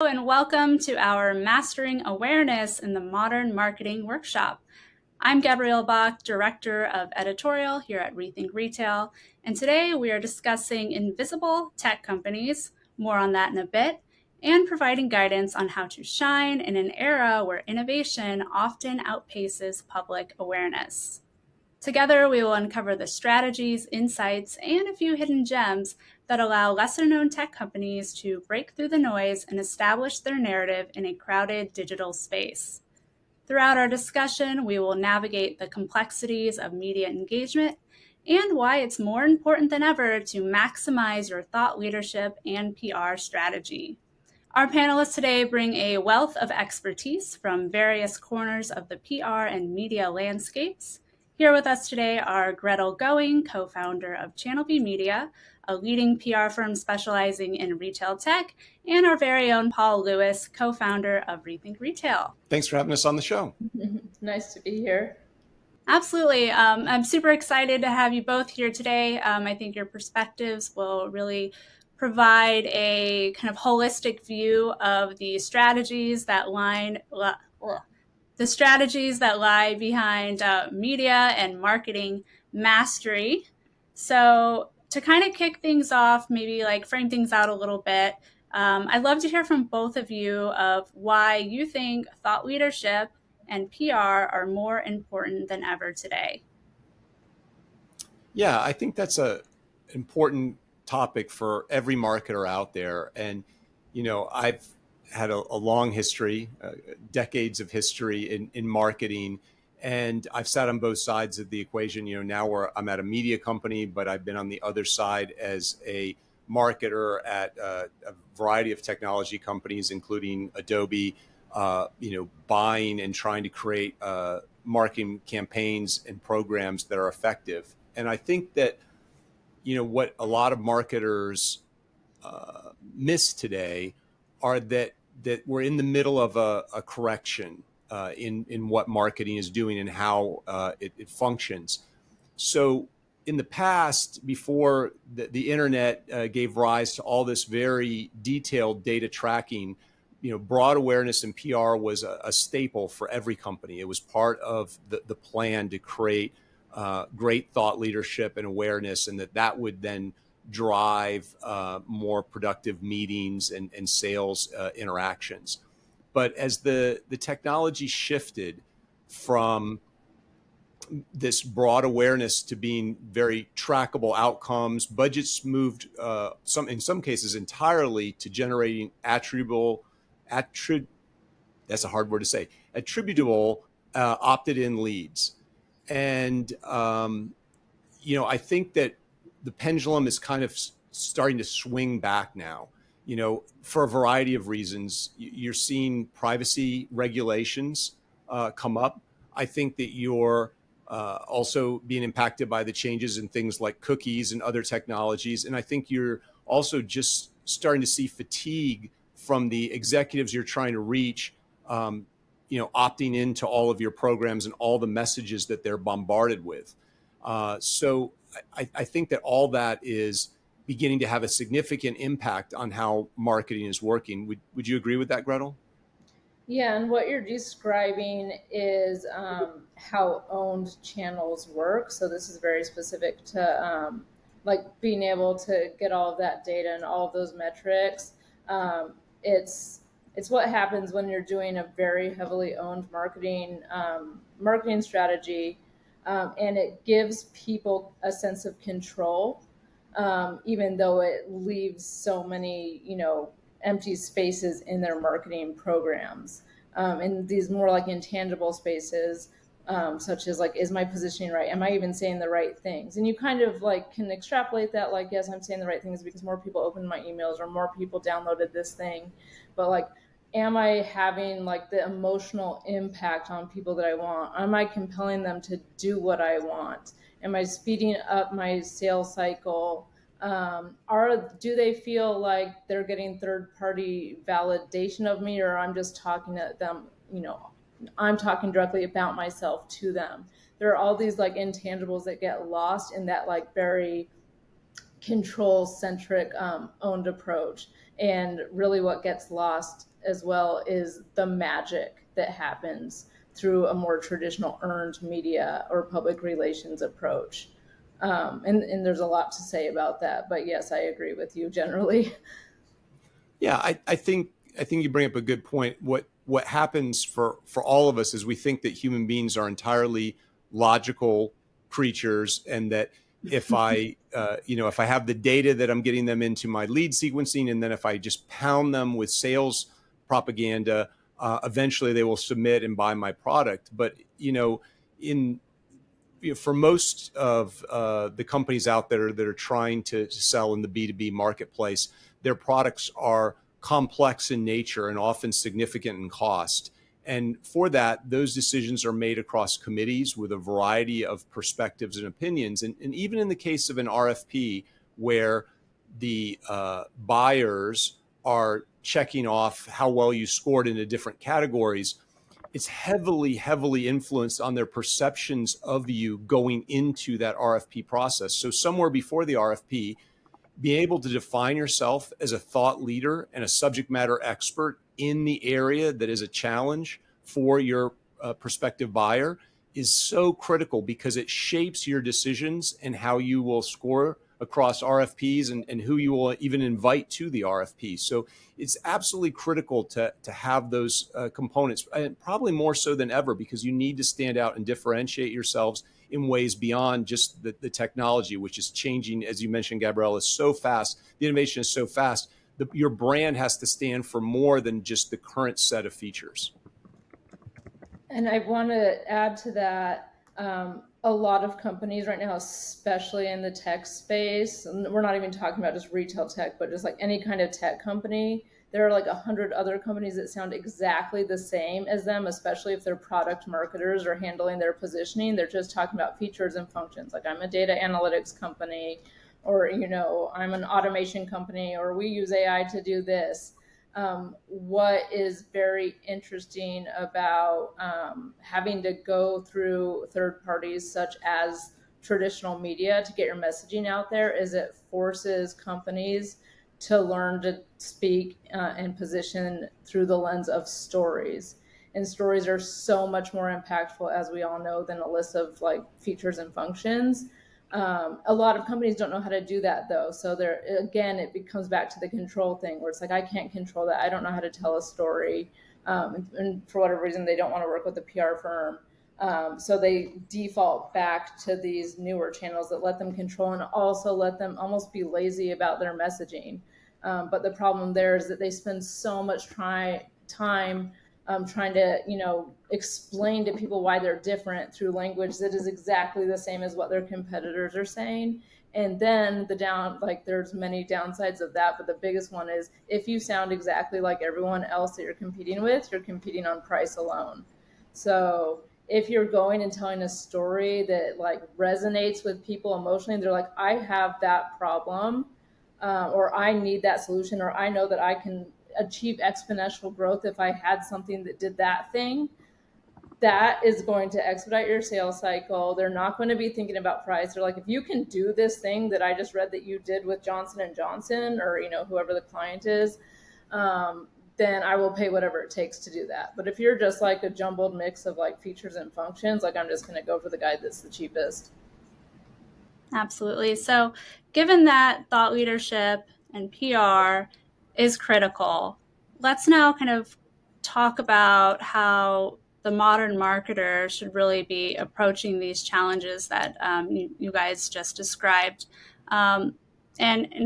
And welcome to our Mastering Awareness in the Modern Marketing Workshop. I'm Gabriella Bock, Director of Editorial here at RETHINK Retail, and today we are discussing invisible tech companies, more on that in a bit, and providing guidance on how to shine in an era where innovation often outpaces public awareness. Together, we will uncover the strategies, insights, and a few hidden gems that allow lesser-known tech companies to break through the noise and establish their narrative in a crowded digital space. Throughout our discussion, we will navigate the complexities of media engagement and why it's more important than ever to maximize your thought leadership and PR strategy. Our panelists today bring a wealth of expertise from various corners of the PR and media landscapes. Here with us today are Gretel Going, co-founder of Channel V Media, a leading PR firm specializing in retail tech, and our very own Paul Lewis, co-founder of Rethink Retail. Thanks for having us on the show. Nice to be here. Absolutely. I'm super excited to have you both here today. I think your perspectives will really provide a kind of holistic view of the strategies that lie behind media and marketing mastery. So to kind of kick things off, maybe like frame things out a little bit, I'd love to hear from both of you of why you think thought leadership and PR are more important than ever today. Yeah, I think that's an important topic for every marketer out there. And, I've had a long history, decades of history in marketing, and I've sat on both sides of the equation. Now I'm at a media company, but I've been on the other side as a marketer at a variety of technology companies, including Adobe, buying and trying to create marketing campaigns and programs that are effective. And I think that, what a lot of marketers miss today are that we're in the middle of a correction in what marketing is doing and how it functions. So in the past, before the internet gave rise to all this very detailed data tracking, broad awareness and PR was a staple for every company. It was part of the plan to create great thought leadership and awareness, and that would then drive more productive meetings and sales interactions. But as the technology shifted from this broad awareness to being very trackable outcomes, budgets moved in some cases entirely to generating attributable opted-in leads. And, I think that the pendulum is kind of starting to swing back now, for a variety of reasons. You're seeing privacy regulations come up. I think that you're also being impacted by the changes in things like cookies and other technologies. And I think you're also just starting to see fatigue from the executives you're trying to reach, opting into all of your programs and all the messages that they're bombarded with. So I think that all that is beginning to have a significant impact on how marketing is working. Would you agree with that, Gretel? Yeah, and what you're describing is how owned channels work. So this is very specific to like being able to get all of that data and all of those metrics. It's what happens when you're doing a very heavily owned marketing strategy, and it gives people a sense of control, even though it leaves so many, empty spaces in their marketing programs, and these more like intangible spaces, such as like, is my positioning right? Am I even saying the right things? And you kind of like can extrapolate that, like, yes, I'm saying the right things because more people opened my emails or more people downloaded this thing. But like, am I having like the emotional impact on people that I want? Am I compelling them to do what I want? Am I speeding up my sales cycle? Do they feel like they're getting third-party validation of me, or I'm just talking to them, I'm talking directly about myself to them? There are all these like intangibles that get lost in that like very control-centric owned approach. And really what gets lost as well is the magic that happens through a more traditional earned media or public relations approach. And there's a lot to say about that, but yes, I agree with you generally. Yeah, I think you bring up a good point. What happens for all of us is we think that human beings are entirely logical creatures, and that if I if I have the data that I'm getting them into my lead sequencing, and then if I just pound them with sales propaganda, eventually they will submit and buy my product. But in for most of the companies out there that are trying to sell in the B2B marketplace, their products are complex in nature and often significant in cost. And for that, those decisions are made across committees with a variety of perspectives and opinions. And even in the case of an RFP, where the buyers are checking off how well you scored into different categories, it's heavily influenced on their perceptions of you going into that RFP process. So somewhere before the RFP, be able to define yourself as a thought leader and a subject matter expert in the area that is a challenge for your prospective buyer is so critical, because it shapes your decisions and how you will score across RFPs, and who you will even invite to the RFP. So it's absolutely critical to have those components, and probably more so than ever, because you need to stand out and differentiate yourselves in ways beyond just the technology, which is changing, as you mentioned, Gabriella, so fast. The innovation is so fast. Your brand has to stand for more than just the current set of features. And I want to add to that, a lot of companies right now, especially in the tech space, and we're not even talking about just retail tech, but just like any kind of tech company, there are like 100 other companies that sound exactly the same as them, especially if their product marketers are handling their positioning. They're just talking about features and functions. Like, I'm a data analytics company, or, I'm an automation company, or we use AI to do this. What is very interesting about having to go through third parties such as traditional media to get your messaging out there is it forces companies to learn to speak and position through the lens of stories. And stories are so much more impactful, as we all know, than a list of like features and functions. A lot of companies don't know how to do that, though. So there, again, it comes back to the control thing, where it's like, I can't control that. I don't know how to tell a story. And for whatever reason, they don't want to work with a PR firm. So they default back to these newer channels that let them control and also let them almost be lazy about their messaging. But the problem there is that they spend so much time trying to, explain to people why they're different through language that is exactly the same as what their competitors are saying. And then there's many downsides of that, but the biggest one is if you sound exactly like everyone else that you're competing with, you're competing on price alone. So if you're going and telling a story that like resonates with people emotionally, they're like, I have that problem, or I need that solution, or I know that I can achieve exponential growth if I had something that did that thing, that is going to expedite your sales cycle. They're not going to be thinking about price. They're like, if you can do this thing that I just read that you did with Johnson & Johnson, or whoever the client is, then I will pay whatever it takes to do that. But if you're just like a jumbled mix of like features and functions, like, I'm just going to go for the guy that's the cheapest. Absolutely. So given that thought leadership and PR is critical, let's now kind of talk about how the modern marketer should really be approaching these challenges that you guys just described. And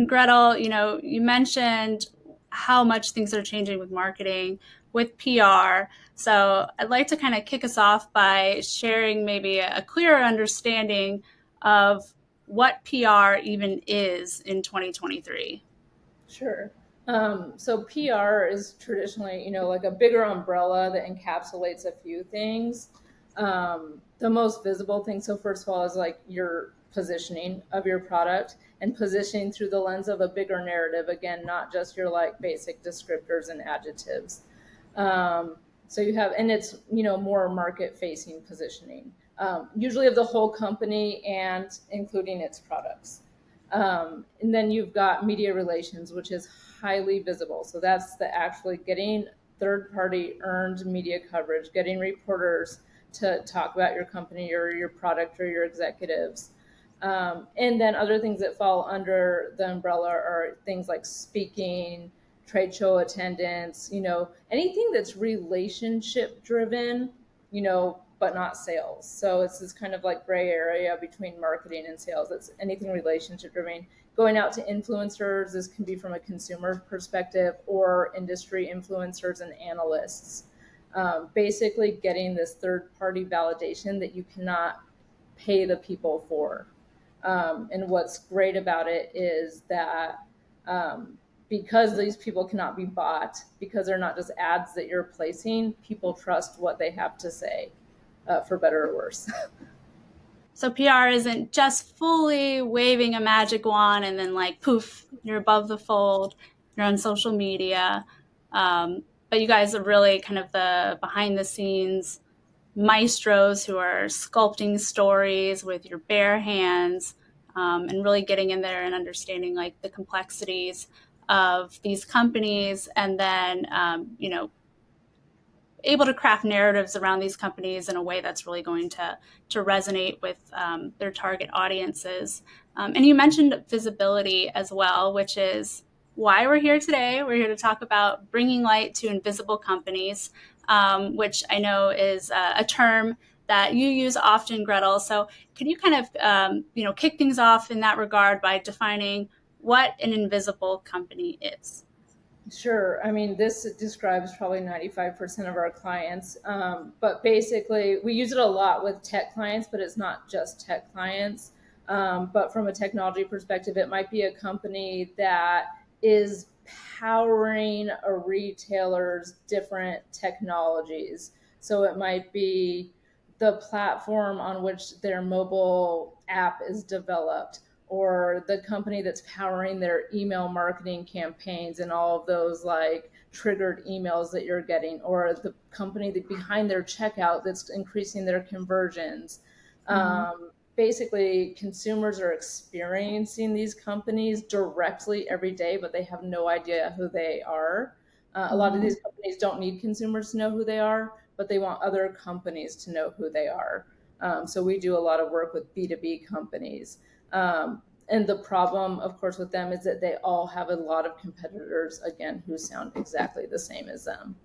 Gretel, you mentioned how much things are changing with marketing, with PR. So I'd like to kind of kick us off by sharing maybe a clearer understanding of what PR even is in 2023. Sure. So PR is traditionally, like a bigger umbrella that encapsulates a few things. The most visible thing, so first of all, is like your positioning of your product, and positioning through the lens of a bigger narrative. Again, not just your like basic descriptors and adjectives. So you have, and it's, more market facing positioning, usually of the whole company and including its products. And then you've got media relations, which is highly visible. So that's the actually getting third-party earned media coverage, getting reporters to talk about your company or your product or your executives. And then other things that fall under the umbrella are things like speaking, trade show attendance, anything that's relationship driven, but not sales. So it's this kind of like gray area between marketing and sales. It's anything relationship driven. Going out to influencers, this can be from a consumer perspective, or industry influencers and analysts. Basically getting this third party validation that you cannot pay the people for. And what's great about it is that because these people cannot be bought, because they're not just ads that you're placing, people trust what they have to say, for better or worse. So PR isn't just fully waving a magic wand and then like poof, you're above the fold, you're on social media. But you guys are really kind of the behind the scenes maestros who are sculpting stories with your bare hands, and really getting in there and understanding like the complexities of these companies, and then able to craft narratives around these companies in a way that's really going to resonate with their target audiences. And you mentioned visibility as well, which is why we're here today. We're here to talk about bringing light to invisible companies, which I know is a term that you use often, Gretel. So can you kind of kick things off in that regard by defining what an invisible company is? Sure. I mean, this describes probably 95% of our clients. But basically, we use it a lot with tech clients, but it's not just tech clients. But from a technology perspective, it might be a company that is powering a retailer's different technologies. So it might be the platform on which their mobile app is developed, or the company that's powering their email marketing campaigns and all of those like triggered emails that you're getting, or the company that behind their checkout that's increasing their conversions. Basically, consumers are experiencing these companies directly every day, but they have no idea who they are. A lot of these companies don't need consumers to know who they are, but they want other companies to know who they are. So we do a lot of work with B2B companies. And the problem, of course, with them is that they all have a lot of competitors, again, who sound exactly the same as them.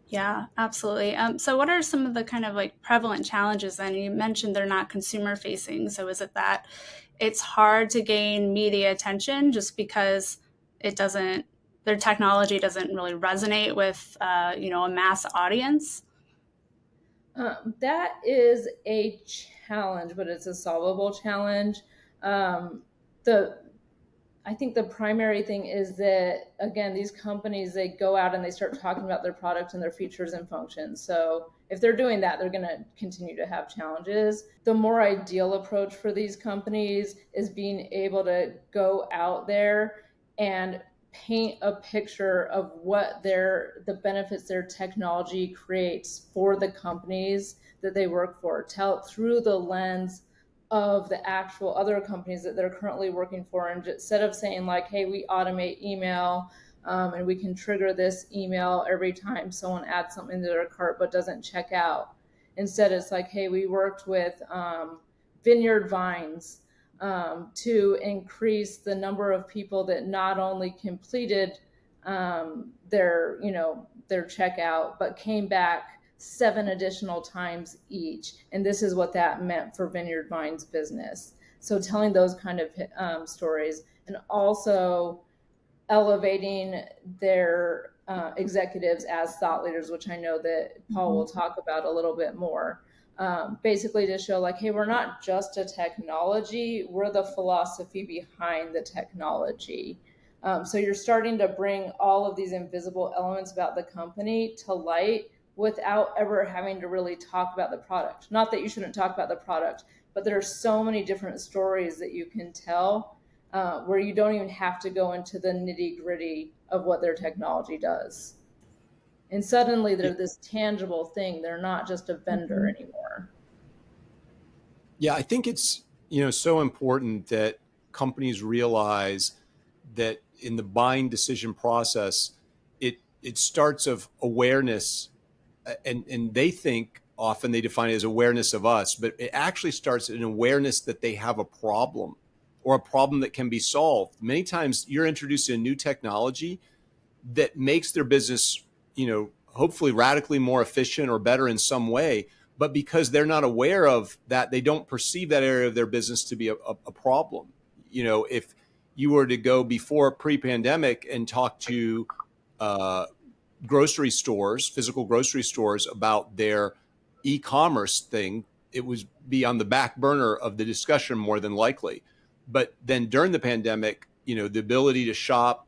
Yeah, absolutely. So what are some of the kind of like prevalent challenges then? You mentioned they're not consumer facing. So is it that it's hard to gain media attention just because their technology doesn't really resonate with, a mass audience? That is a challenge, but it's a solvable challenge. The I think the primary thing is that, again, these companies, they go out and they start talking about their product and their features and functions. So if they're doing that, they're going to continue to have challenges. The more ideal approach for these companies is being able to go out there and paint a picture of what the benefits their technology creates for the companies that they work for. Tell it through the lens of the actual other companies that they're currently working for, and instead of saying like, hey, we automate email, and we can trigger this email every time someone adds something to their cart but doesn't check out. Instead, it's like, hey, we worked with Vineyard Vines to increase the number of people that not only completed their checkout, but came back 7 additional times each. And this is what that meant for Vineyard Vines business. So telling those kind of stories, and also elevating their executives as thought leaders, which I know that Paul will talk about a little bit more. Basically to show like, hey, we're not just a technology, we're the philosophy behind the technology. So you're starting to bring all of these invisible elements about the company to light without ever having to really talk about the product. Not that you shouldn't talk about the product, but there are so many different stories that you can tell where you don't even have to go into the nitty gritty of what their technology does. And suddenly they're this tangible thing. They're not just a vendor anymore. Yeah, I think it's so important that companies realize that in the buying decision process, it starts of awareness, and they think often they define it as awareness of us, but it actually starts in awareness that they have a problem or a problem that can be solved. Many times you're introducing a new technology that makes their business, hopefully radically more efficient or better in some way. But because they're not aware of that, they don't perceive that area of their business to be a problem. If you were to go before pre-pandemic and talk to grocery stores, physical grocery stores, about their e-commerce thing, it would be on the back burner of the discussion more than likely. But then during the pandemic, the ability to shop,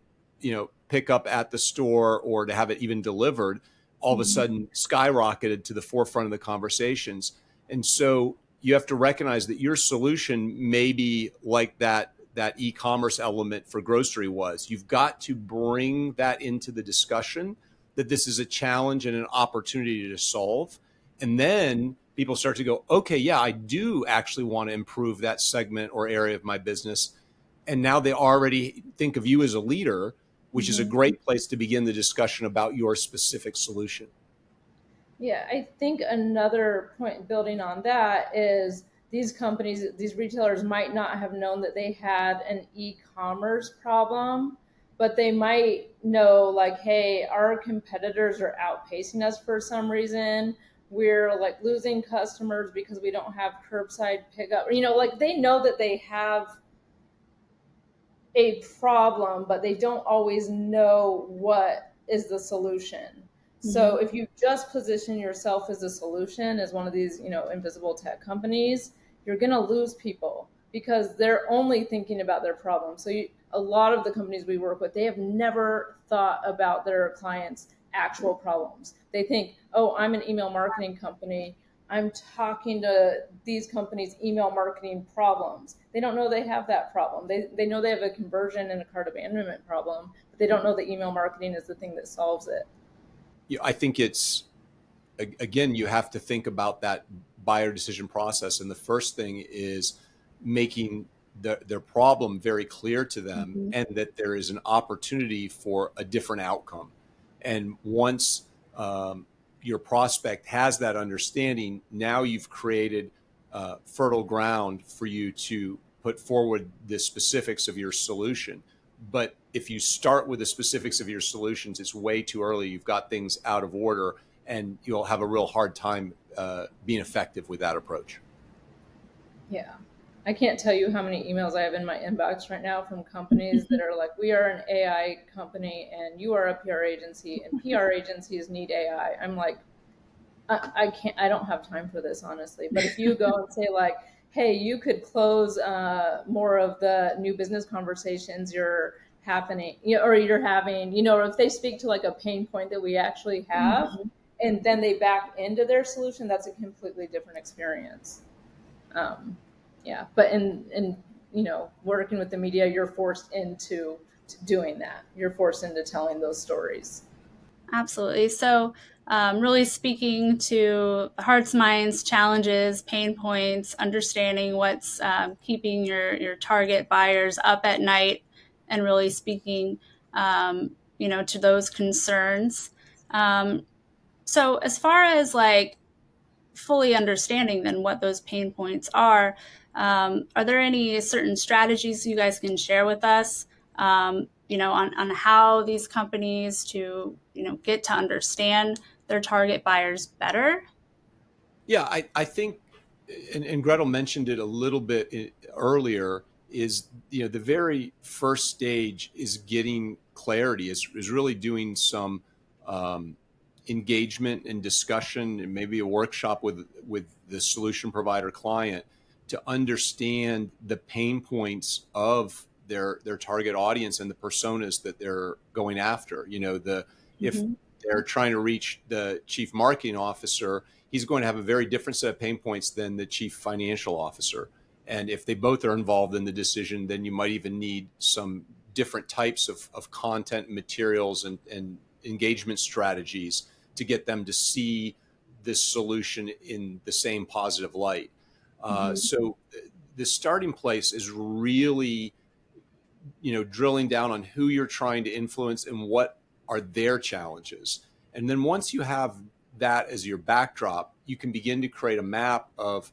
pick up at the store or to have it even delivered, all of a sudden skyrocketed to the forefront of the conversations. And so you have to recognize that your solution may be like that e-commerce element for grocery was. You've got to bring that into the discussion, that this is a challenge and an opportunity to solve. And then people start to go, okay, yeah, I do actually want to improve that segment or area of my business. And now they already think of you as a leader, which is a great place to begin the discussion about your specific solution. Yeah, I think another point building on that is these companies, these retailers might not have known that they had an e-commerce problem, but they might know like, hey, our competitors are outpacing us for some reason. We're like losing customers because we don't have curbside pickup. Like they know that they have a problem, but they don't always know what is the solution. So if you just position yourself as a solution, as one of these, invisible tech companies, you're going to lose people because they're only thinking about their problem. So a lot of the companies we work with, they have never thought about their clients' actual problems. They think, oh, I'm an email marketing company. I'm talking to these companies' email marketing problems. They don't know they have that problem. They know they have a conversion and a cart abandonment problem, but they don't know that email marketing is the thing that solves it. Yeah, I think it's, again, you have to think about that buyer decision process. And the first thing is making their problem very clear to them, and that there is an opportunity for a different outcome. And once your prospect has that understanding, now you've created fertile ground for you to put forward the specifics of your solution. But if you start with the specifics of your solutions, it's way too early. You've got things out of order, and you'll have a real hard time being effective with that approach. Yeah. I can't tell you how many emails I have in my inbox right now from companies that are like, we are an AI company and you are a PR agency and PR agencies need AI. I'm like, I don't have time for this, honestly. But if you go and say like, hey, you could close more of the new business conversations you're having, or if they speak to like a pain point that we actually have, and then they back into their solution, that's a completely different experience. Yeah, but in working with the media, you're forced into doing that. You're forced into telling those stories. Absolutely. So really speaking to hearts, minds, challenges, pain points, understanding what's keeping your target buyers up at night, and really speaking, to those concerns. So as far as like fully understanding then what those pain points are there any certain strategies you guys can share with us, on how these companies to, get to understand their target buyers better? Yeah, I think, and Gretel mentioned it a little bit earlier, is, the very first stage is getting clarity, is really doing some engagement and discussion, and maybe a workshop with the solution provider client to understand the pain points of their target audience and the personas that they're going after. If they're trying to reach the chief marketing officer, he's going to have a very different set of pain points than the chief financial officer. And if they both are involved in the decision, then you might even need some different types of content, materials, and engagement strategies to get them to see this solution in the same positive light. So the starting place is really, drilling down on who you're trying to influence and what are their challenges. And then once you have that as your backdrop, you can begin to create a map of,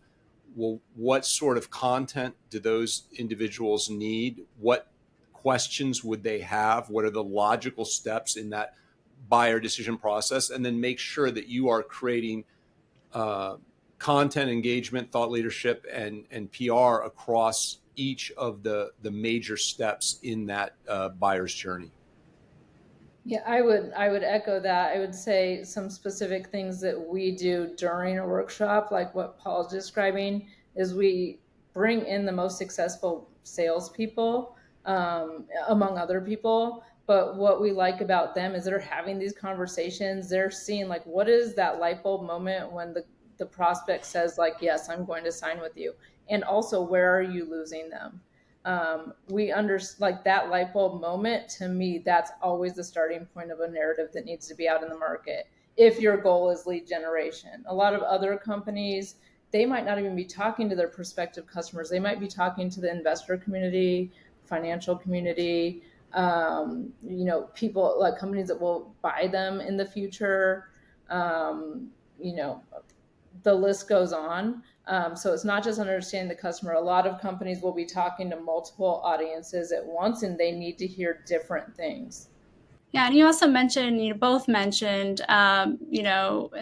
well, what sort of content do those individuals need? What questions would they have? What are the logical steps in that buyer decision process? And then make sure that you are creating content engagement, thought leadership, and PR across each of the major steps in that buyer's journey. Yeah, I would echo that. I would say some specific things that we do during a workshop, like what Paul's describing, is we bring in the most successful salespeople, among other people. But what we like about them is they're having these conversations. They're seeing like, what is that light bulb moment when the prospect says like, yes, I'm going to sign with you. And also, where are you losing them? We like that light bulb moment. To me, that's always the starting point of a narrative that needs to be out in the market. If your goal is lead generation, a lot of other companies, they might not even be talking to their prospective customers. They might be talking to the investor community, financial community, people like companies that will buy them in the future. The list goes on. So it's not just understanding the customer. A lot of companies will be talking to multiple audiences at once, and they need to hear different things. Yeah, and you also mentioned, both mentioned, and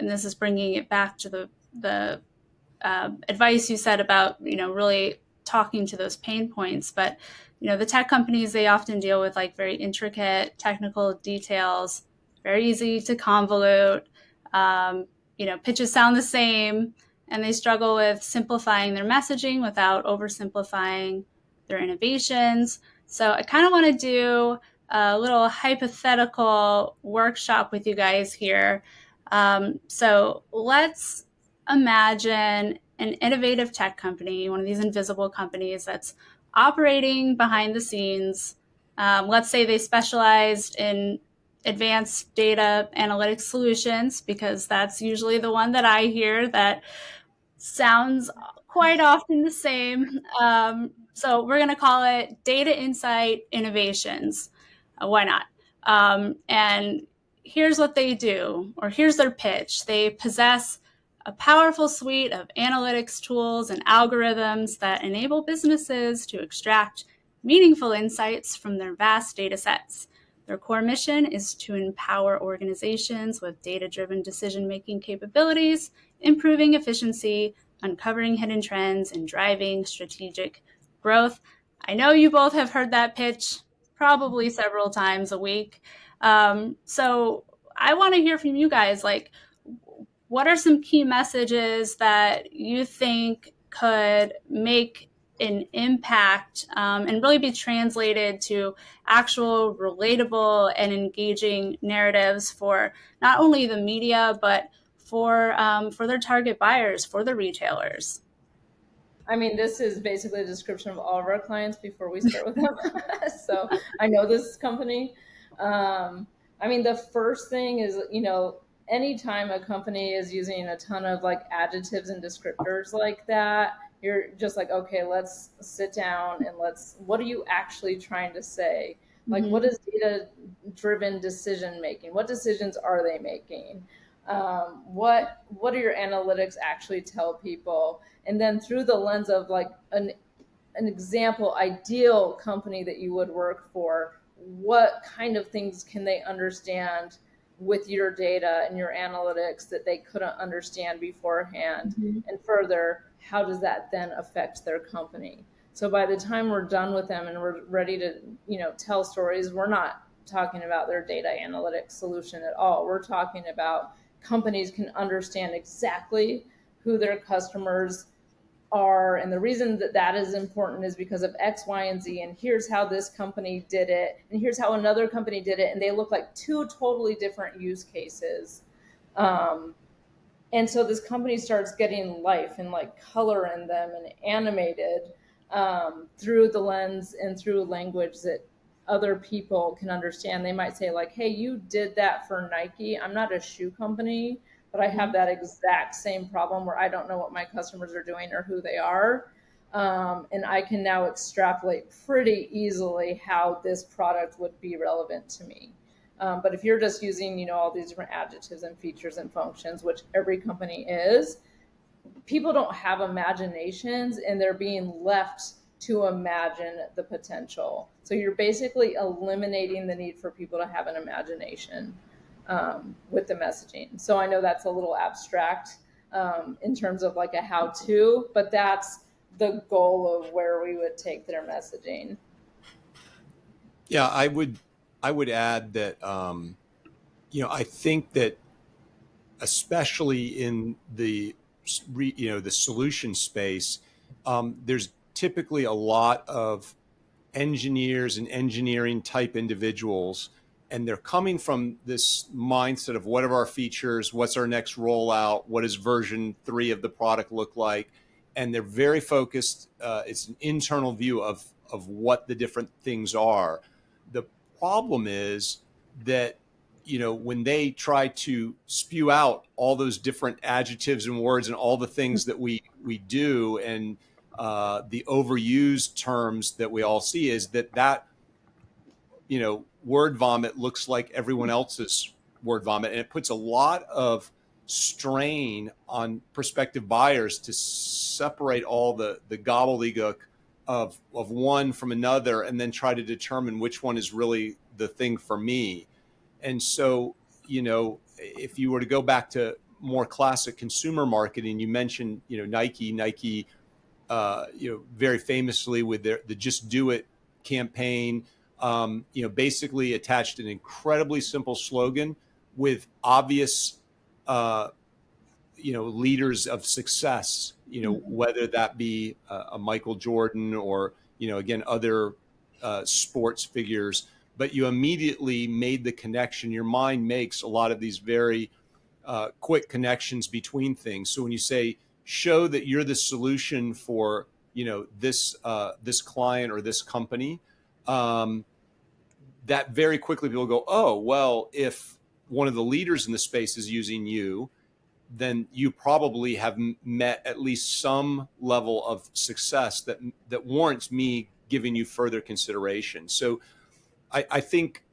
this is bringing it back to the advice you said about, really talking to those pain points. But, the tech companies, they often deal with like very intricate technical details, very easy to convolute. Pitches sound the same, and they struggle with simplifying their messaging without oversimplifying their innovations. So I kind of want to do a little hypothetical workshop with you guys here. So let's imagine an innovative tech company, one of these invisible companies that's operating behind the scenes. Let's say they specialized in advanced data analytics solutions, because that's usually the one that I hear that sounds quite often the same. So we're going to call it Data Insight Innovations. Why not? And here's what they do, or here's their pitch. They possess a powerful suite of analytics tools and algorithms that enable businesses to extract meaningful insights from their vast data sets. Their core mission is to empower organizations with data-driven decision-making capabilities, improving efficiency, uncovering hidden trends, and driving strategic growth. I know you both have heard that pitch probably several times a week. So I want to hear from you guys, like, what are some key messages that you think could make an impact and really be translated to actual relatable and engaging narratives for not only the media, but for their target buyers, for the retailers? I mean, this is basically a description of all of our clients before we start with them. So I know this company. The first thing is, anytime a company is using a ton of like adjectives and descriptors like that, you're just like, okay, let's sit down and what are you actually trying to say? Like, what is data-driven decision making? What decisions are they making? What do your analytics actually tell people? And then through the lens of like an example ideal company that you would work for, what kind of things can they understand with your data and your analytics that they couldn't understand beforehand? And further, how does that then affect their company? So by the time we're done with them and we're ready to, tell stories, we're not talking about their data analytics solution at all. We're talking about companies can understand exactly who their customers are. And the reason that is important is because of X, Y, and Z. And here's how this company did it. And here's how another company did it. And they look like two totally different use cases. And so this company starts getting life and like color in them and animated through the lens and through language that other people can understand. They might say like, hey, you did that for Nike. I'm not a shoe company, but I have that exact same problem where I don't know what my customers are doing or who they are. And I can now extrapolate pretty easily how this product would be relevant to me. But if you're just using, all these different adjectives and features and functions, which every company is, people don't have imaginations and they're being left to imagine the potential. So you're basically eliminating the need for people to have an imagination with the messaging. So I know that's a little abstract in terms of like a how-to, but that's the goal of where we would take their messaging. Yeah, I would add that I think that especially in the the solution space, there's typically a lot of engineers and engineering type individuals, and they're coming from this mindset of what are our features, what's our next rollout, what does version 3 of the product look like, and they're very focused. It's an internal view of what the different things are. The problem is that when they try to spew out all those different adjectives and words and all the things that we do, and the overused terms that we all see, is that word vomit looks like everyone else's word vomit, and it puts a lot of strain on prospective buyers to separate all the gobbledygook of one from another, and then try to determine which one is really the thing for me. And so, if you were to go back to more classic consumer marketing, you mentioned, Nike, very famously with the Just Do It campaign, basically attached an incredibly simple slogan with obvious, leaders of success, whether that be a Michael Jordan or, again, other sports figures. But you immediately made the connection. Your mind makes a lot of these very quick connections between things. So when you say, show that you're the solution for, this client or this company, that very quickly people go, oh, well, if one of the leaders in the space is using you, then you probably have met at least some level of success that warrants me giving you further consideration. So I think,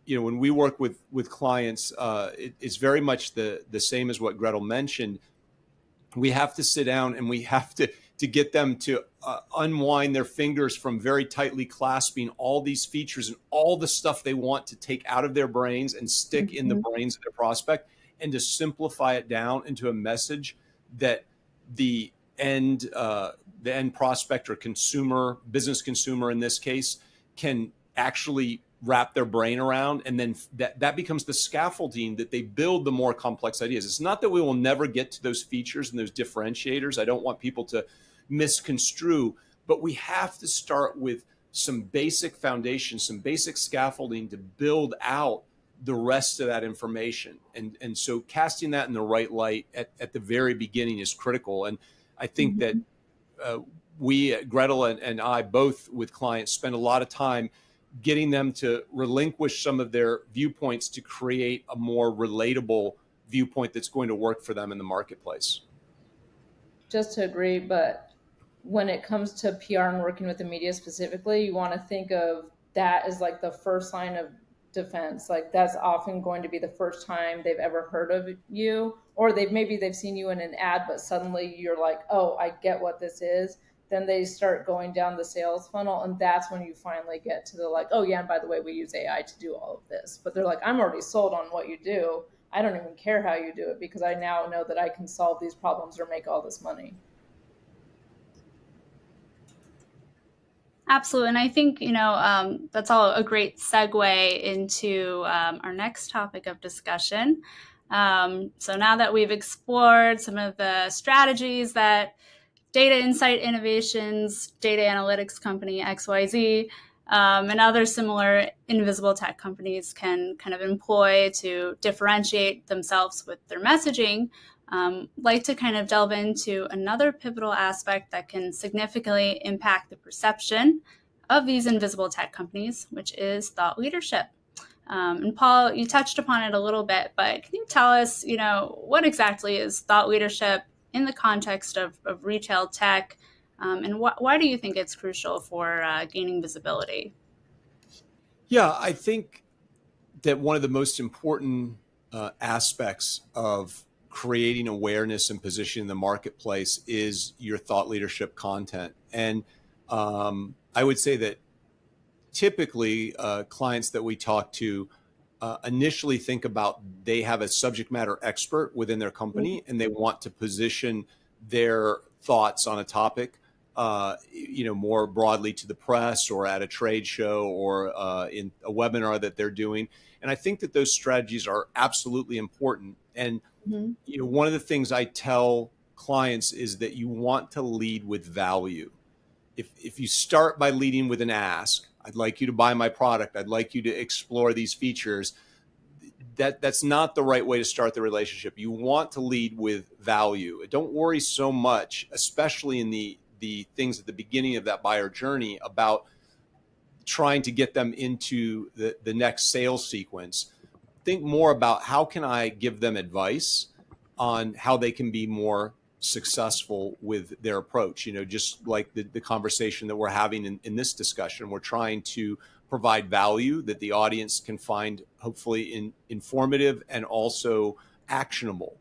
when we work with clients, it's very much the same as what Gretel mentioned. We have to sit down and we have to get them to unwind their fingers from very tightly clasping all these features and all the stuff they want to take out of their brains and stick in the brains of their prospect, and to simplify it down into a message that the end prospect or consumer, business consumer in this case, can actually wrap their brain around. And then that becomes the scaffolding that they build the more complex ideas. It's not that we will never get to those features and those differentiators. I don't want people to misconstrue, but we have to start with some basic foundation, some basic scaffolding to build out the rest of that information. And so casting that in the right light at the very beginning is critical. And I think that we, Gretel and I, both with clients, spend a lot of time getting them to relinquish some of their viewpoints to create a more relatable viewpoint that's going to work for them in the marketplace. Just to agree, but when it comes to PR and working with the media specifically, you want to think of that as like the first line of defense. Like that's often going to be the first time they've ever heard of you, or they've seen you in an ad, but suddenly you're like, oh, I get what this is. Then they start going down the sales funnel, and that's when you finally get to the like, oh yeah, and by the way, we use AI to do all of this. But they're like, I'm already sold on what you do. I don't even care how you do it because I now know that I can solve these problems or make all this money. Absolutely. And I think, that's all a great segue into our next topic of discussion. So now that we've explored some of the strategies that data insight innovations, data analytics company XYZ, and other similar invisible tech companies can kind of employ to differentiate themselves with their messaging, like to kind of delve into another pivotal aspect that can significantly impact the perception of these invisible tech companies, which is thought leadership. And Paul, you touched upon it a little bit, but can you tell us, what exactly is thought leadership in the context of retail tech, and why do you think it's crucial for gaining visibility? Yeah, I think that one of the most important aspects of creating awareness and positioning in the marketplace is your thought leadership content. And I would say that typically clients that we talk to initially think about they have a subject matter expert within their company and they want to position their thoughts on a topic more broadly to the press or at a trade show or in a webinar that they're doing. And I think that those strategies are absolutely important. And one of the things I tell clients is that you want to lead with value. If you start by leading with an ask, I'd like you to buy my product, I'd like you to explore these features, that's not the right way to start the relationship. You want to lead with value. Don't worry so much, especially in the things at the beginning of that buyer journey, about trying to get them into the next sales sequence. Think more about how can I give them advice on how they can be more successful with their approach. Just like the conversation that we're having in this discussion, we're trying to provide value that the audience can find hopefully informative and also actionable.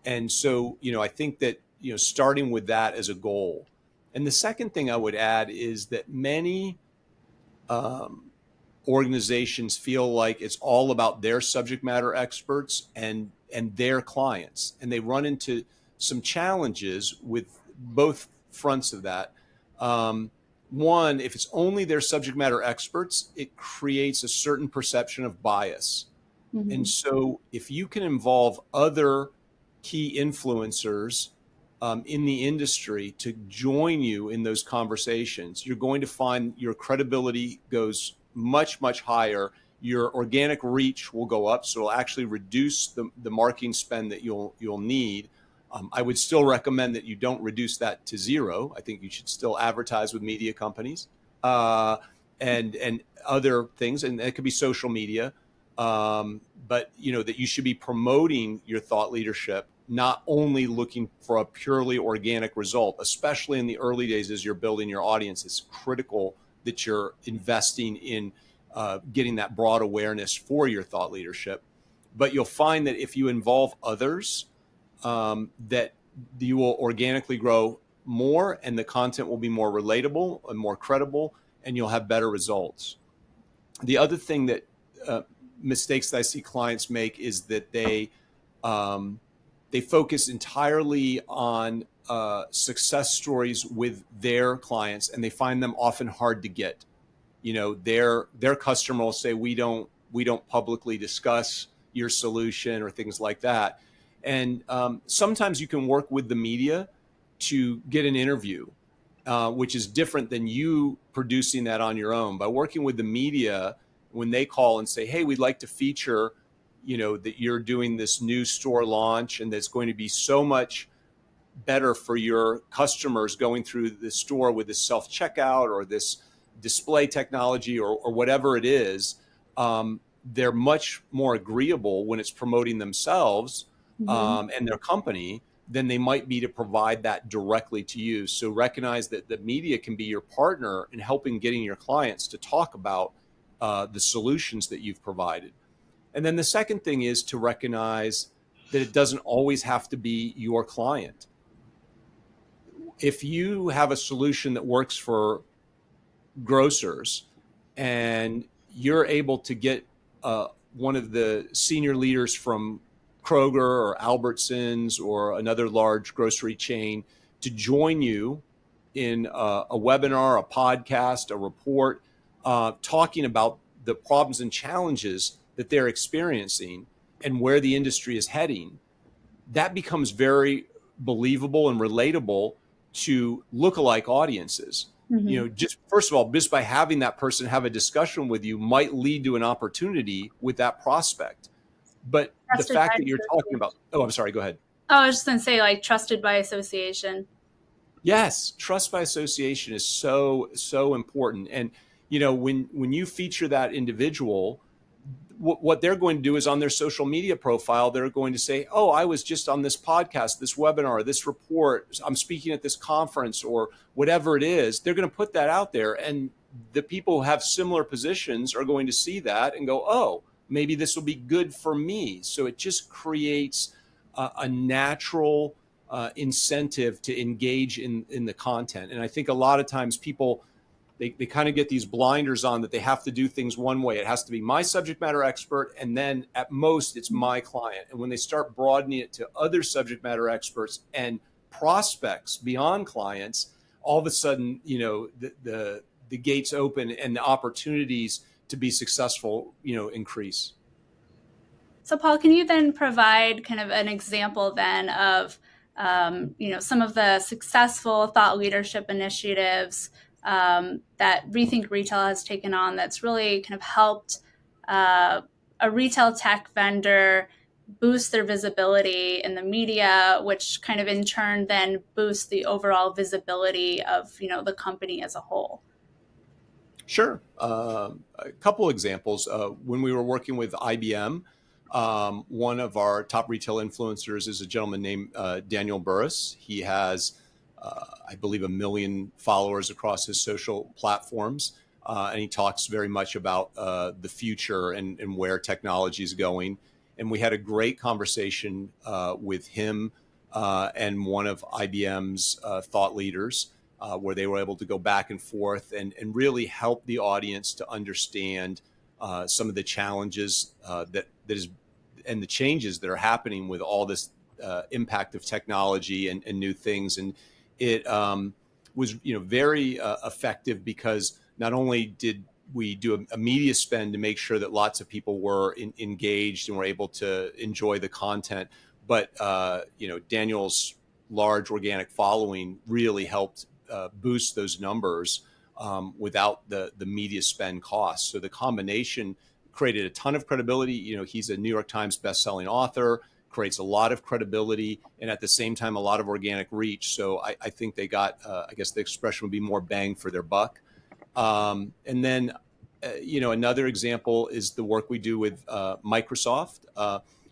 And so, I think that, starting with that as a goal. And the second thing I would add is that many organizations feel like it's all about their subject matter experts and their clients. And they run into some challenges with both fronts of that. One, if it's only their subject matter experts, it creates a certain perception of bias. And so if you can involve other key influencers in the industry to join you in those conversations, you're going to find your credibility goes much, much higher. Your organic reach will go up, so it'll actually reduce the marketing spend that you'll need. I would still recommend that you don't reduce that to zero. I think you should still advertise with media companies and other things, and it could be social media. But that you should be promoting your thought leadership, not only looking for a purely organic result, especially in the early days as you're building your audience. It's critical that you're investing in getting that broad awareness for your thought leadership. But you'll find that if you involve others, that you will organically grow more and the content will be more relatable and more credible, and you'll have better results. The other thing that mistakes that I see clients make is that they focus entirely on success stories with their clients, and they find them often hard to get. Their customer will say, we don't publicly discuss your solution or things like that. And sometimes you can work with the media to get an interview, which is different than you producing that on your own. By working with the media, when they call and say, hey, we'd like to feature, that you're doing this new store launch and that's going to be so much better for your customers going through the store with this self-checkout or this display technology or whatever it is, they're much more agreeable when it's promoting themselves and their company than they might be to provide that directly to you. So recognize that the media can be your partner in helping getting your clients to talk about the solutions that you've provided. And then the second thing is to recognize that it doesn't always have to be your client. If you have a solution that works for grocers and you're able to get one of the senior leaders from Kroger or Albertsons or another large grocery chain to join you in a webinar, a podcast, a report, talking about the problems and challenges that they're experiencing and where the industry is heading, that becomes very believable and relatable to lookalike audiences. Just first of all, just by having that person have a discussion with you might lead to an opportunity with that prospect. But trusted the fact that you're talking about, I'm sorry, go ahead. Oh, I was just going to say, like, trusted by association. Yes, trust by association is so important. And when you feature that individual, what they're going to do is on their social media profile, they're going to say, oh, I was just on this podcast, this webinar, this report, I'm speaking at this conference or whatever it is. They're going to put that out there. And the people who have similar positions are going to see that and go, oh, maybe this will be good for me. So it just creates a natural incentive to engage in the content. And I think a lot of times people, they kind of get these blinders on that they have to do things one way. It has to be my subject matter expert, and then at most it's my client. And when they start broadening it to other subject matter experts and prospects beyond clients, all of a sudden, the gates open and the opportunities to be successful, increase. So Paul, can you then provide kind of an example then of some of the successful thought leadership initiatives that Rethink Retail has taken on that's really kind of helped a retail tech vendor boost their visibility in the media, which kind of in turn then boosts the overall visibility of the company as a whole? Sure. A couple examples. When we were working with IBM, one of our top retail influencers is a gentleman named Daniel Burris. He has, I believe, 1 million followers across his social platforms. And he talks very much about the future and where technology is going. And we had a great conversation with him and one of IBM's thought leaders, where they were able to go back and forth and really help the audience to understand some of the challenges that is and the changes that are happening with all this impact of technology and new things. And it was very effective, because not only did we do a media spend to make sure that lots of people were engaged and were able to enjoy the content, but Daniel's large organic following really helped boost those numbers without the media spend costs. So the combination created a ton of credibility. He's a New York Times bestselling author, creates a lot of credibility, and at the same time, a lot of organic reach. So I think they got, I guess the expression would be, more bang for their buck. And then, another example is the work we do with Microsoft.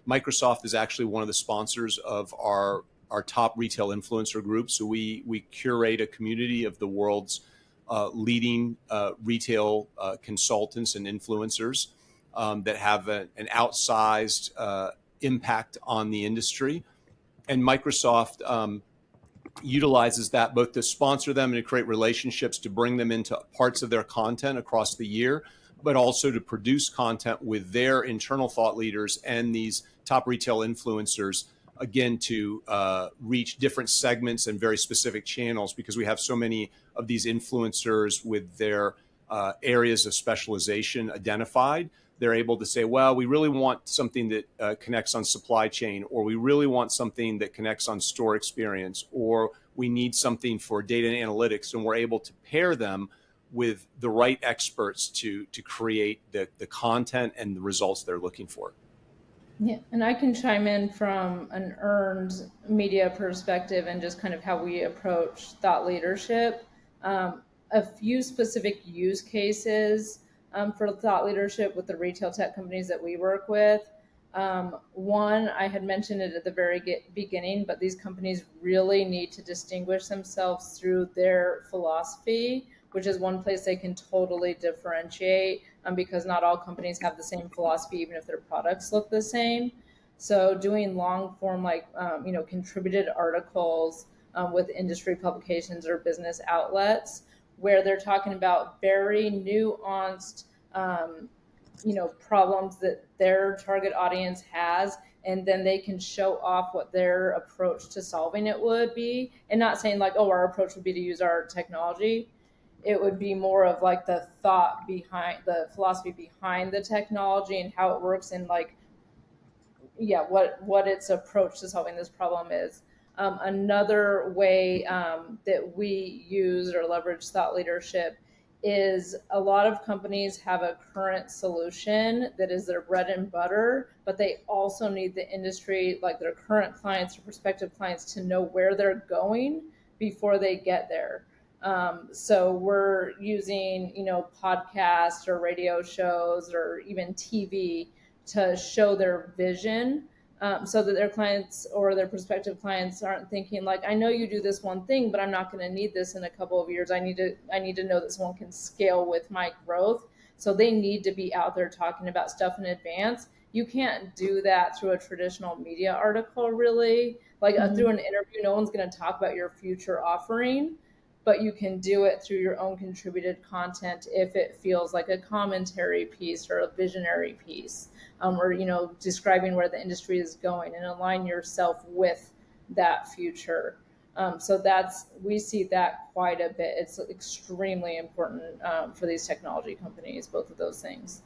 Microsoft is actually one of the sponsors of our top retail influencer group. So we curate a community of the world's leading retail consultants and influencers that have an outsized impact on the industry. And Microsoft utilizes that both to sponsor them and to create relationships to bring them into parts of their content across the year, but also to produce content with their internal thought leaders and these top retail influencers, again, to reach different segments and very specific channels, because we have so many of these influencers with their areas of specialization identified. They're able to say, well, we really want something that connects on supply chain, or we really want something that connects on store experience, or we need something for data and analytics. And we're able to pair them with the right experts to create the content and the results they're looking for. Yeah, and I can chime in from an earned media perspective and just kind of how we approach thought leadership. A few specific use cases for thought leadership with the retail tech companies that we work with. One, I had mentioned it at the very beginning, but these companies really need to distinguish themselves through their philosophy, which is one place they can totally differentiate, because not all companies have the same philosophy, even if their products look the same. So doing long form, like, contributed articles with industry publications or business outlets, where they're talking about very nuanced, problems that their target audience has, and then they can show off what their approach to solving it would be, and not saying like, oh, our approach would be to use our technology. It would be more of like the thought behind the philosophy behind the technology and how it works, and like, what its approach to solving this problem is. Another way that we use or leverage thought leadership is a lot of companies have a current solution that is their bread and butter, but they also need the industry, like their current clients or prospective clients, to know where they're going before they get there. So we're using, podcasts or radio shows or even TV to show their vision, so that their clients or their prospective clients aren't thinking like, I know you do this one thing, but I'm not going to need this in a couple of years. I need to know that someone can scale with my growth. So they need to be out there talking about stuff in advance. You can't do that through a traditional media article, really. Like through an interview, no one's going to talk about your future offering, but you can do it through your own contributed content if it feels like a commentary piece or a visionary piece, or describing where the industry is going, and align yourself with that future. So we see that quite a bit. It's extremely important for these technology companies, both of those things.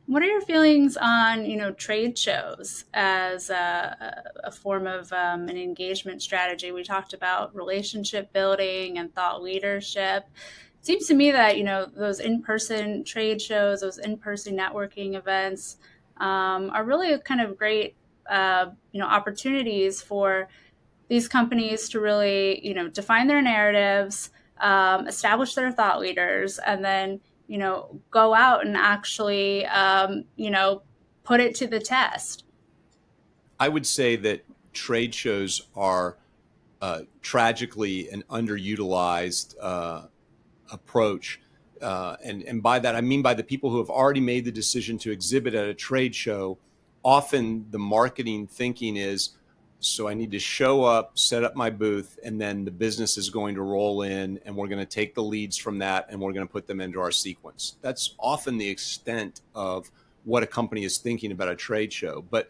What are your feelings on, trade shows as a form of an engagement strategy? We talked about relationship building and thought leadership. It seems to me that, those in-person trade shows, those in-person networking events are really kind of great, opportunities for these companies to really, define their narratives, establish their thought leaders, and then, go out and actually, put it to the test. I would say that trade shows are tragically an underutilized approach. And by that, I mean by the people who have already made the decision to exhibit at a trade show. Often the marketing thinking is, so I need to show up, set up my booth, and then the business is going to roll in, and we're going to take the leads from that and we're going to put them into our sequence. That's often the extent of what a company is thinking about a trade show. But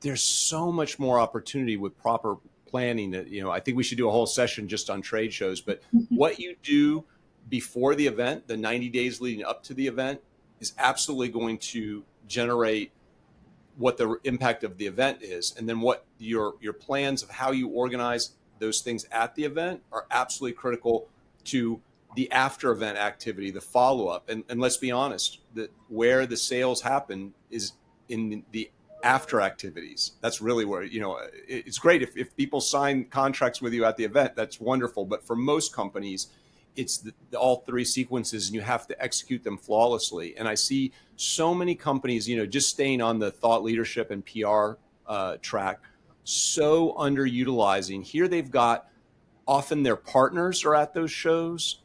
there's so much more opportunity with proper planning that, I think we should do a whole session just on trade shows. But what you do before the event, the 90 days leading up to the event, is absolutely going to generate what the impact of the event is. And then what your plans of how you organize those things at the event are absolutely critical to the after event activity, the follow-up. And let's be honest, that where the sales happen is in the after activities. That's really where, it's great if people sign contracts with you at the event, that's wonderful. But for most companies, it's all three sequences, and you have to execute them flawlessly. And I see so many companies, just staying on the thought leadership and PR track, so underutilizing. Here they've got, often their partners are at those shows,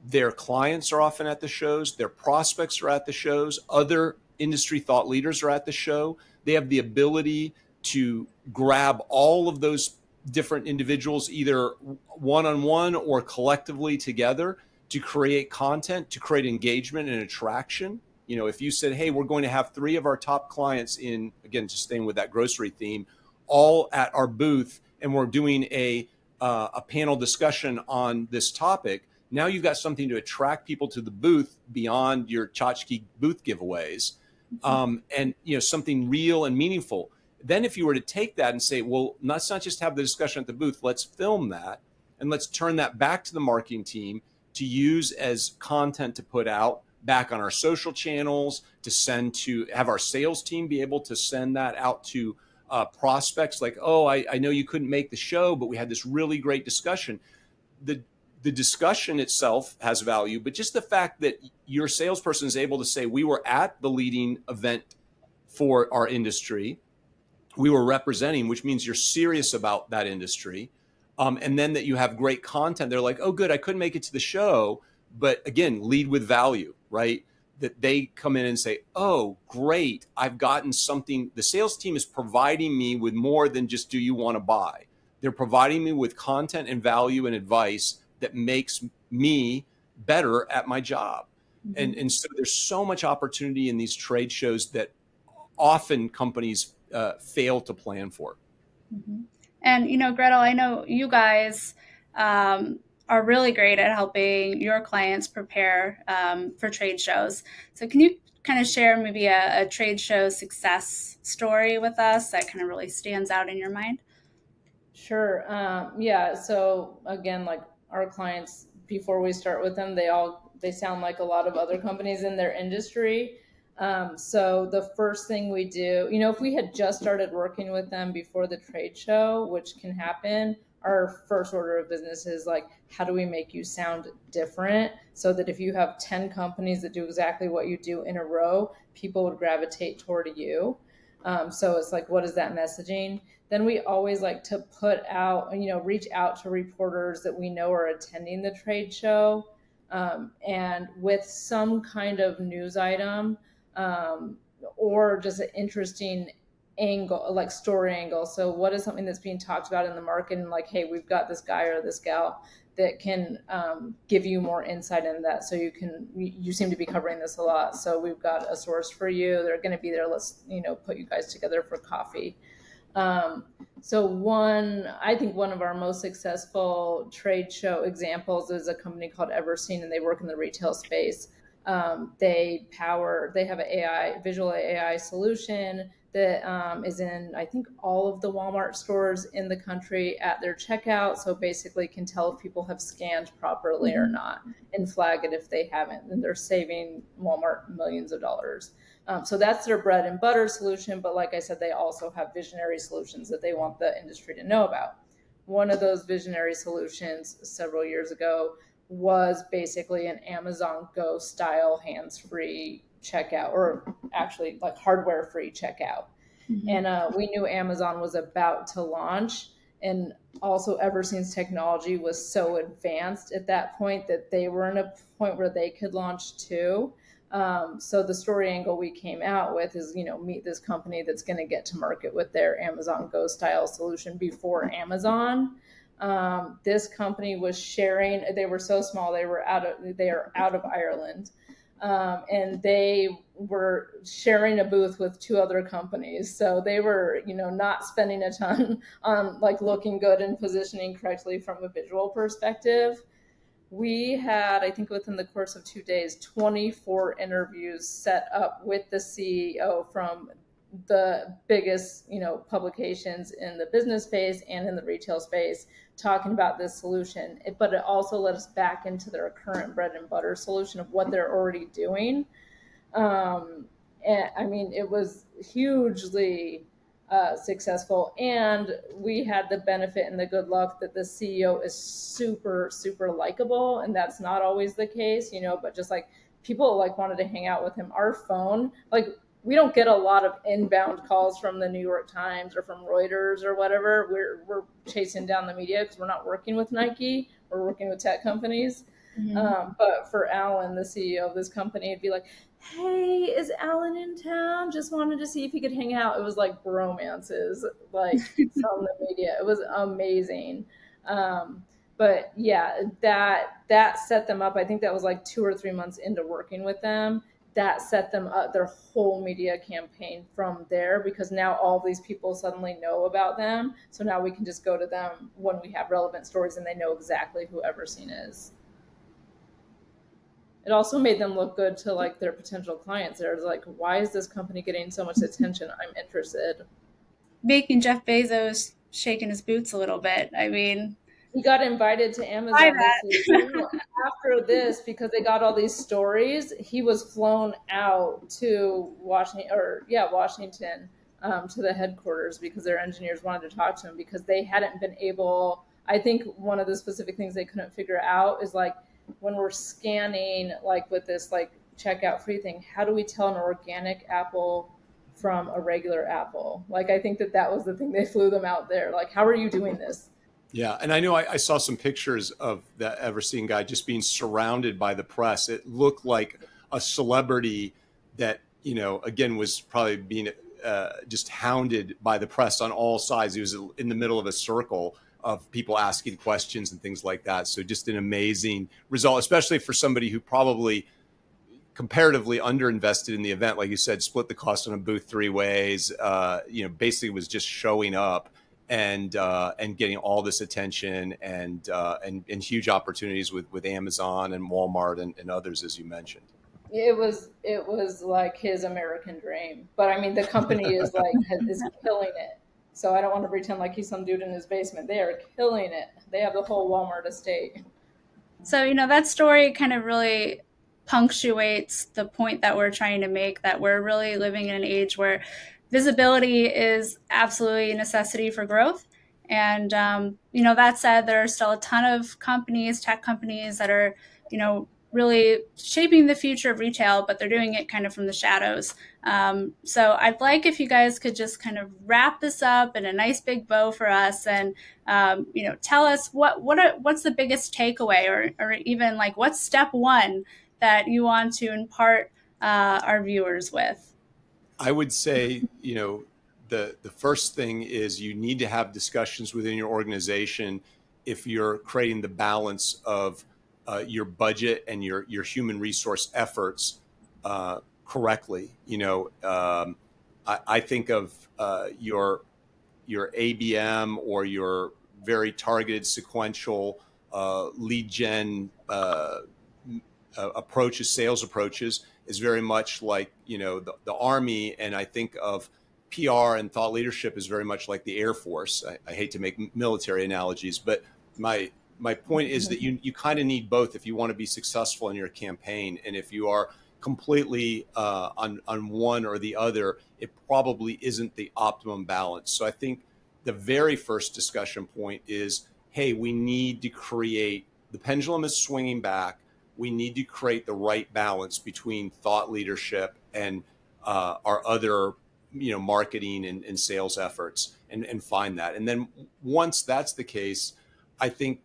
their clients are often at the shows, their prospects are at the shows, other industry thought leaders are at the show. They have the ability to grab all of those different individuals, either one-on-one or collectively together, to create content, to create engagement and attraction. If you said, hey, we're going to have 3 of our top clients in, again, just staying with that grocery theme, all at our booth, and we're doing a panel discussion on this topic, now you've got something to attract people to the booth beyond your tchotchke booth giveaways, and something real and meaningful. Then if you were to take that and say, well, let's not just have the discussion at the booth, let's film that, and let's turn that back to the marketing team to use as content to put out back on our social channels, to have our sales team be able to send that out to prospects like, oh, I know you couldn't make the show, but we had this really great discussion. The discussion itself has value, but just the fact that your salesperson is able to say, we were at the leading event for our industry, we were representing, which means you're serious about that industry. And then that you have great content. They're like, oh, good, I couldn't make it to the show. But again, lead with value, right? That they come in and say, oh, great, I've gotten something. The sales team is providing me with more than just, do you want to buy? They're providing me with content and value and advice that makes me better at my job. Mm-hmm. And so there's so much opportunity in these trade shows that often companies fail to plan for. Mm-hmm. And, Gretel, I know you guys are really great at helping your clients prepare for trade shows. So can you kind of share maybe a trade show success story with us that kind of really stands out in your mind? Sure. Yeah. So again, like our clients, before we start with them, they sound like a lot of other companies in their industry. So the first thing we do, if we had just started working with them before the trade show, which can happen, our first order of business is like, how do we make you sound different so that if you have 10 companies that do exactly what you do in a row, people would gravitate toward you. So it's like, what is that messaging? Then we always like to put out, reach out to reporters that we know are attending the trade show. and with some kind of news item, or just an interesting angle, like story angle. So what is something that's being talked about in the market, and like, hey, we've got this guy or this gal that can give you more insight into that. So you seem to be covering this a lot. So we've got a source for you. They're going to be there. Let's, put you guys together for coffee. I think one of our most successful trade show examples is a company called Everseen, and they work in the retail space. They have an visual AI solution that is in, I think, all of the Walmart stores in the country at their checkout. So basically can tell if people have scanned properly or not, and flag it if they haven't. And they're saving Walmart millions of dollars. So that's their bread and butter solution. But like I said, they also have visionary solutions that they want the industry to know about. One of those visionary solutions several years ago was basically an Amazon Go style hands-free checkout, or actually like hardware-free checkout. Mm-hmm. And we knew Amazon was about to launch, and also Everseen's technology was so advanced at that point that they were in a point where they could launch too. So the story angle we came out with is, meet this company that's going to get to market with their Amazon Go style solution before Amazon. This company was sharing, they were so small, they are out of Ireland. And they were sharing a booth with two other companies. So they were, not spending a ton on like looking good and positioning correctly from a visual perspective. We had, I think within the course of 2 days, 24 interviews set up with the CEO from the biggest, publications in the business space and in the retail space, talking about this solution. But it also led us back into their current bread and butter solution of what they're already doing. And I mean, it was hugely successful, and we had the benefit and the good luck that the CEO is super, super likable, and that's not always the case, but just like people like wanted to hang out with him. Our phone, like, we don't get a lot of inbound calls from the New York Times or from Reuters or whatever. We're chasing down the media because we're not working with Nike. We're working with tech companies. Mm-hmm. But for Alan, the CEO of this company, it'd be like, hey, is Alan in town? Just wanted to see if he could hang out. It was like bromances, like from the media. It was amazing. But yeah, that set them up. I think that was like 2 or 3 months into working with them. That set them up, their whole media campaign from there, because now all these people suddenly know about them. So now we can just go to them when we have relevant stories, and they know exactly who Everseen is. It also made them look good to like their potential clients. They're like, why is this company getting so much attention? I'm interested. Making Jeff Bezos shaking his boots a little bit. I mean, he got invited to Amazon this year. After this, because they got all these stories, he was flown out to Washington, to the headquarters, because their engineers wanted to talk to him, because they hadn't been able, I think one of the specific things they couldn't figure out is like, when we're scanning, like with this like checkout free thing, how do we tell an organic apple from a regular apple? Like, I think that was the thing they flew them out there. Like, how are you doing this? Yeah. And I know I saw some pictures of that Everseen guy just being surrounded by the press. It looked like a celebrity that, again, was probably being just hounded by the press on all sides. He was in the middle of a circle of people asking questions and things like that. So just an amazing result, especially for somebody who probably comparatively underinvested in the event. Like you said, split the cost on a booth 3 ways, basically was just showing up and getting all this attention and huge opportunities with Amazon and Walmart and others, as you mentioned. It was like his American dream. But I mean, the company is killing it. So I don't want to pretend like he's some dude in his basement. They are killing it. They have the whole Walmart estate. So, that story kind of really punctuates the point that we're trying to make, that we're really living in an age where visibility is absolutely a necessity for growth. And, that said, there are still a ton of companies, tech companies, that are, really shaping the future of retail, but they're doing it kind of from the shadows. So I'd like if you guys could just kind of wrap this up in a nice big bow for us, and tell us what's the biggest takeaway, or even like what's step one that you want to impart our viewers with. I would say, the first thing is you need to have discussions within your organization if you're creating the balance of your budget and your human resource efforts correctly. I think of your ABM or your very targeted sequential lead gen approaches, sales approaches, is very much like the Army, and I think of PR and thought leadership is very much like the Air Force. I hate to make military analogies, but my point is that you kind of need both if you want to be successful in your campaign. And if you are completely on one or the other, it probably isn't the optimum balance. So I think the very first discussion point is, hey, we need to create, the pendulum is swinging back. We need to create the right balance between thought leadership and our other marketing and sales efforts, and find that. And then once that's the case, I think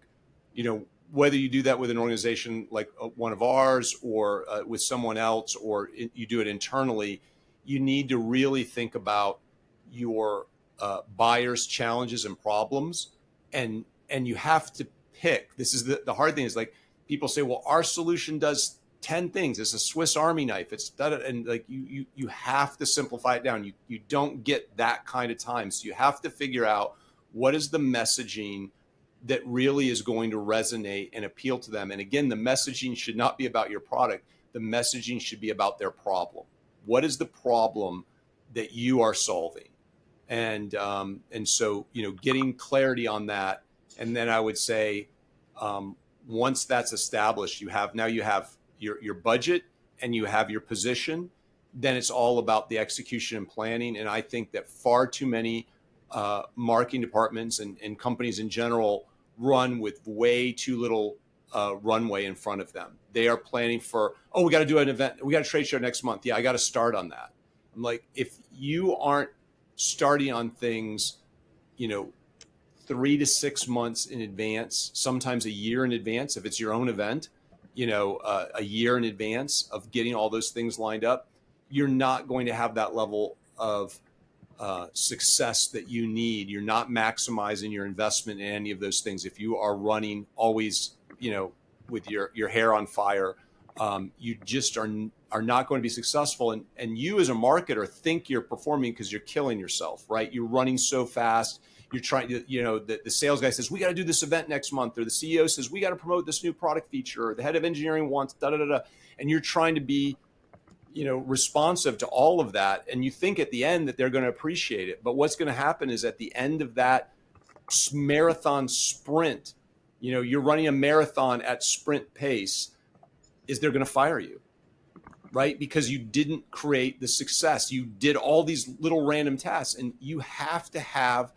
whether you do that with an organization like one of ours, or with someone else, or you do it internally, you need to really think about your buyers' challenges and problems, and you have to pick. This is the hard thing, is like, people say, well, our solution does 10 things. It's a Swiss Army knife. It's that, and like you have to simplify it down. You don't get that kind of time. So you have to figure out what is the messaging that really is going to resonate and appeal to them. And again, the messaging should not be about your product. The messaging should be about their problem. What is the problem that you are solving? And so getting clarity on that. And then I would say, once that's established, you have your budget and you have your position. Then it's all about the execution and planning. And I think that far too many marketing departments and companies in general run with way too little runway in front of them. They are planning for, oh, we got to do an event, we got a trade show next month. Yeah, I got to start on that. I'm like, if you aren't starting on things, 3 to 6 months in advance, sometimes a year in advance, if it's your own event, a year in advance of getting all those things lined up, you're not going to have that level of success that you need. You're not maximizing your investment in any of those things. If you are running always, with your hair on fire, you just are not going to be successful. And you as a marketer think you're performing because you're killing yourself, right? You're running so fast. You're trying to, the sales guy says, we got to do this event next month, or the CEO says, we got to promote this new product feature, or the head of engineering wants da-da-da-da. And you're trying to be, responsive to all of that. And you think at the end that they're going to appreciate it. But what's going to happen is at the end of that marathon sprint, you're running a marathon at sprint pace, is they're going to fire you, right? Because you didn't create the success. You did all these little random tasks, and you have to have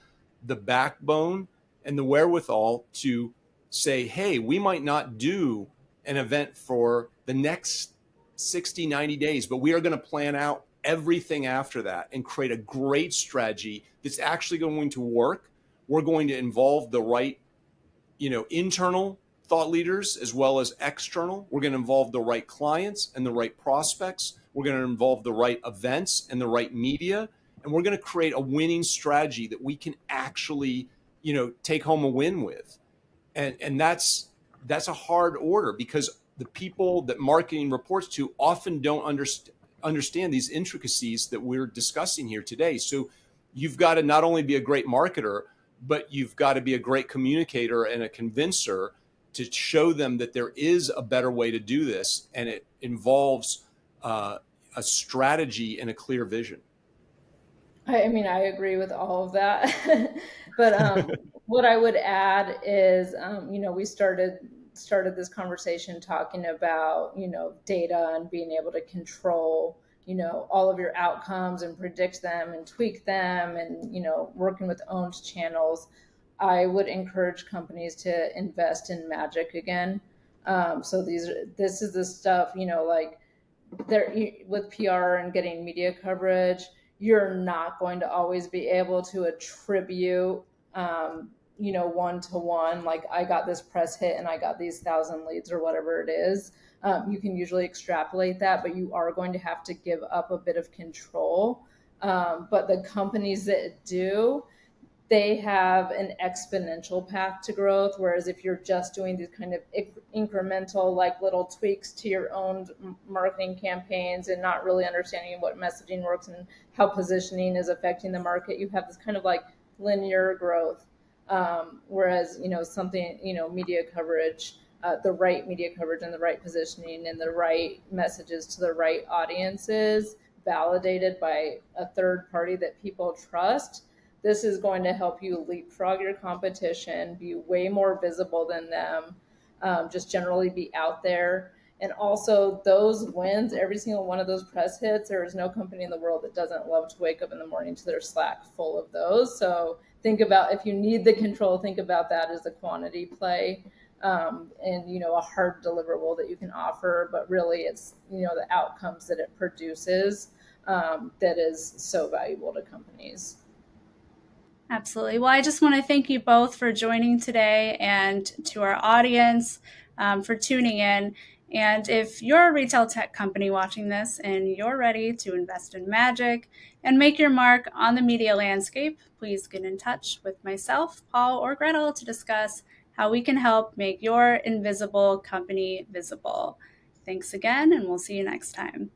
the backbone and the wherewithal to say, hey, we might not do an event for the next 60, 90 days, but we are going to plan out everything after that and create a great strategy that's actually going to work. We're going to involve the right, internal thought leaders as well as external. We're going to involve the right clients and the right prospects. We're going to involve the right events and the right media. And we're going to create a winning strategy that we can actually, take home a win with. And that's a hard order, because the people that marketing reports to often don't understand these intricacies that we're discussing here today. So you've got to not only be a great marketer, but you've got to be a great communicator and a convincer to show them that there is a better way to do this. And it involves a strategy and a clear vision. I mean, I agree with all of that. But what I would add is, we started this conversation talking about, data and being able to control, all of your outcomes and predict them and tweak them, and, working with owned channels. I would encourage companies to invest in magic again. So this is the stuff, like there with PR and getting media coverage, you're not going to always be able to attribute, one to one, like I got this press hit and I got these 1,000 leads or whatever it is. You can usually extrapolate that, but you are going to have to give up a bit of control. But the companies that do, they have an exponential path to growth. Whereas if you're just doing these kind of incremental, like little tweaks to your own marketing campaigns and not really understanding what messaging works and how positioning is affecting the market, you have this kind of like linear growth. Whereas, something, media coverage, the right media coverage and the right positioning and the right messages to the right audiences, validated by a third party that people trust, this is going to help you leapfrog your competition, be way more visible than them, just generally be out there. And also those wins, every single one of those press hits, there is no company in the world that doesn't love to wake up in the morning to their Slack full of those. So think about, if you need the control, think about that as a quantity play, and, a hard deliverable that you can offer, but really it's, the outcomes that it produces, that is so valuable to companies. Absolutely. Well, I just want to thank you both for joining today, and to our audience for tuning in. And if you're a retail tech company watching this and you're ready to invest in magic and make your mark on the media landscape, please get in touch with myself, Paul, or Gretel to discuss how we can help make your invisible company visible. Thanks again, and we'll see you next time.